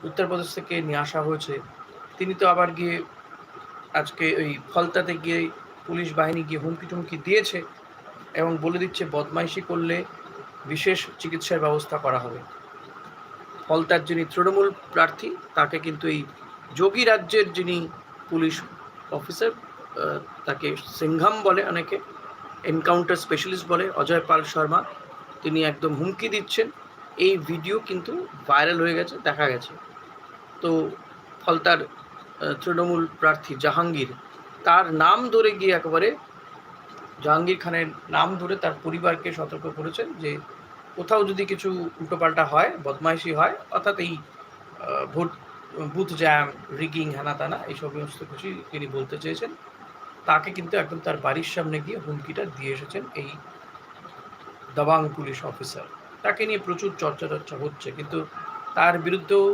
উত্তরপ্রদেশ থেকে নিয়ে আসা হয়েছে, তিনি তো আবার গিয়ে আজকে ওই ফলতাতে গিয়ে পুলিশ বাহিনী গিয়ে হুমকি টুমকি দিয়েছে এবং বলে দিচ্ছে বদমাইশি করলে বিশেষ চিকিৎসার ব্যবস্থা করা হবে। ফলতার যিনি তৃণমূল প্রার্থী তাকে কিন্তু এই যোগী রাজ্যের যিনি পুলিশ অফিসার, তাকে সিংঘাম বলে অনেকে, এনকাউন্টার স্পেশালিস্ট বলে, অজয় পাল শর্মা, তিনি একদম হুমকি দিচ্ছেন। এই ভিডিও কিন্তু ভাইরাল হয়ে গেছে, দেখা গেছে। তো ফলতার তৃণমূল প্রার্থী জাহাঙ্গীর, তার নাম ধরে গিয়ে একেবারে জাহাঙ্গীর খানের নাম ধরে তার পরিবারকে সতর্ক করেছেন যে কোথাও যদি কিছু উল্টোপাল্টা হয়, বদমাইশি হয়, অর্থাৎ এই ভোট বুথ জ্যাম, রিগিং, হ্যানা ত্যানা এই সমস্ত কিছু তিনি বলতে চেয়েছেন। তাকে কিন্তু একদম তার বাড়ির সামনে গিয়ে হুমকিটা দিয়ে এসেছেন এই দাবাং পুলিশ অফিসার। তাকে নিয়ে প্রচুর চর্চা হচ্ছে, কিন্তু তার বিরুদ্ধেও